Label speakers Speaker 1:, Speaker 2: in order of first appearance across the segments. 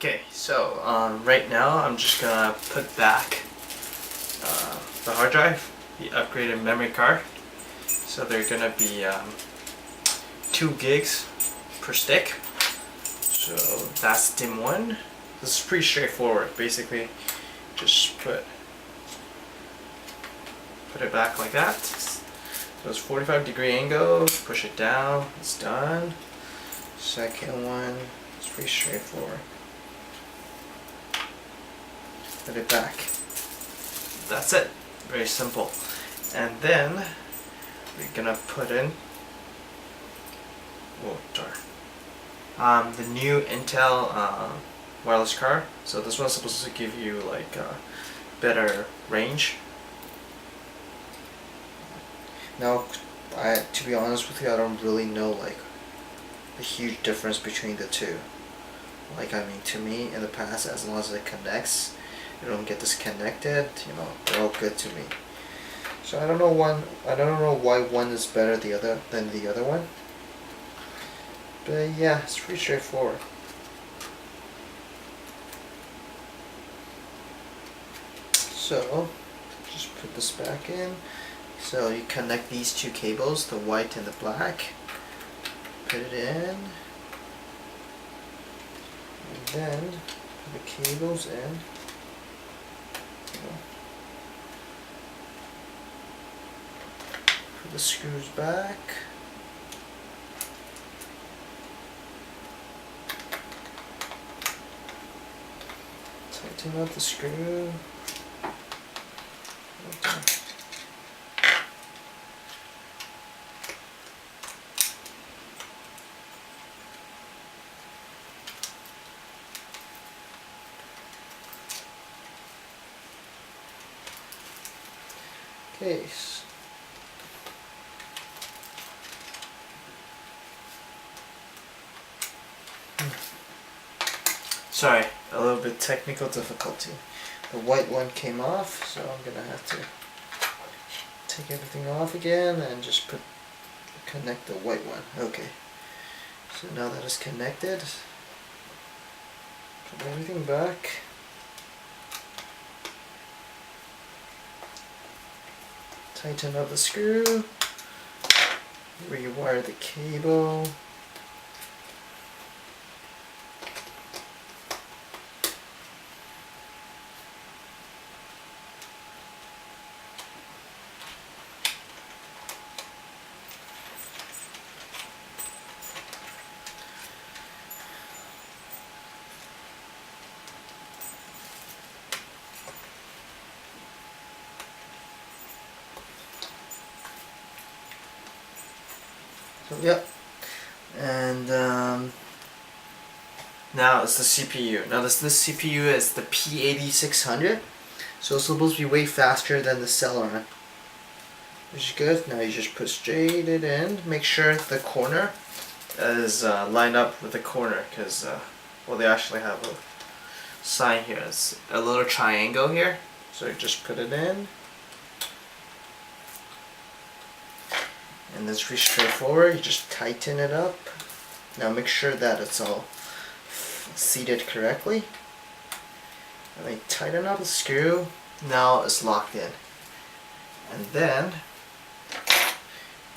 Speaker 1: Okay, so right now I'm just gonna put back the hard drive, the upgraded memory card. So they're gonna be 2 gigs per stick. So that's DIMM 1. This is pretty straightforward. Basically, just put it back like that. So it's 45-degree angle. Push it down. It's done. Second one. It's pretty straightforward. Put it back. That's it. Very simple. And then we're gonna put in the new Intel wireless card. So this one's supposed to give you like better range. Now, to be honest with you, I don't really know like the huge difference between the two. Like, I mean, to me in the past, as long as it connects, you don't get disconnected, you know, they're all good to me. So I don't know why one is better than the other one. But yeah, it's pretty straightforward. So just put this back in. So you connect these two cables, the white and the black. Put it in. And then put the cables in. Put the screws back. Tighten up the screw. Okay. Sorry, a little bit technical difficulty. The white one came off, so I'm gonna have to take everything off again and just connect the white one. Okay. So now that it's connected, put everything back. Tighten up the screw. Rewire the cable. So, yep. And now it's the CPU. Now this CPU is the P8600. So it's supposed to be way faster than the Celeron, which is good. Now you just put straight it in. Make sure the corner is lined up with the corner, because well, they actually have a sign here. It's a little triangle here. So you just put it in. And that's pretty straightforward. You just tighten it up. Now make sure that it's all seated correctly. And then tighten up the screw. Now it's locked in. And then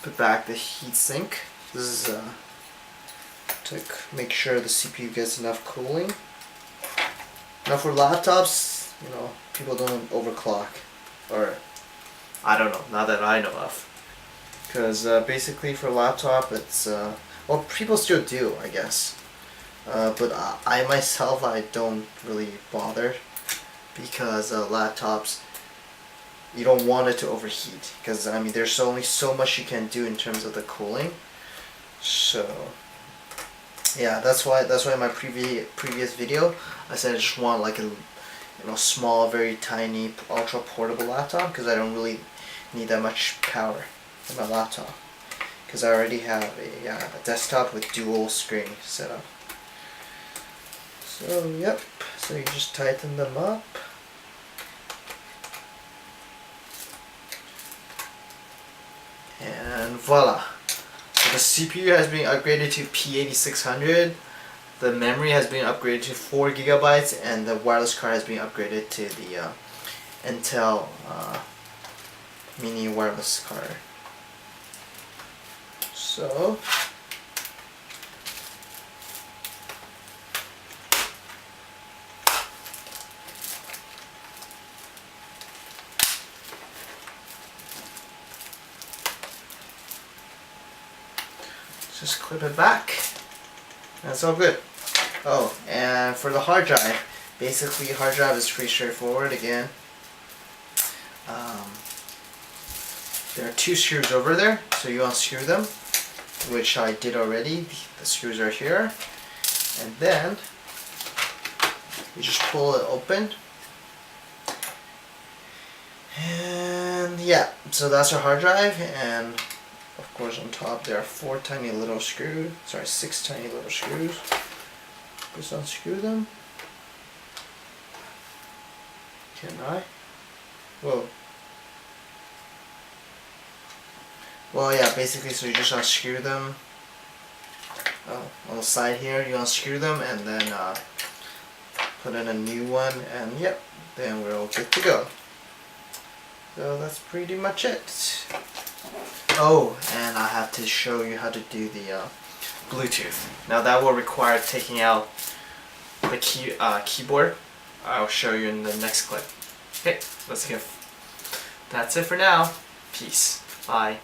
Speaker 1: put back the heat sink. This is to make sure the CPU gets enough cooling. Now for laptops, you know, people don't overclock, or I don't know, not that I know of. Because basically for laptop it's, well, people still do, I guess. But I myself, I don't really bother, because laptops, you don't want it to overheat. Because I mean, there's only so much you can do in terms of the cooling. So yeah, that's why in my previous video I said I just want like a small, very tiny, ultra portable laptop, because I don't really need that much power in my laptop, because I already have a desktop with dual screen set up. So yep, so you just tighten them up. And voila. So the CPU has been upgraded to P8600. the memory has been upgraded to 4 gigabytes, and the wireless card has been upgraded to the Intel mini wireless card. So just clip it back. That's all good. Oh, and for the hard drive, basically hard drive is pretty straightforward again. There are 2 screws over there, so you unscrew them, which I did already. The screws are here, and then you just pull it open. And yeah, so that's our hard drive, and of course on top there are 4 tiny little screws, 6 tiny little screws. Just unscrew them. Can I? Whoa. Well, yeah, basically, so you just unscrew them. On the side here, you unscrew them and then put in a new one, and yep, then we're all good to go. So that's pretty much it. Oh, and I have to show you how to do the Bluetooth. Now that will require taking out the keyboard. I'll show you in the next clip. Okay, let's go. That's it for now. Peace. Bye.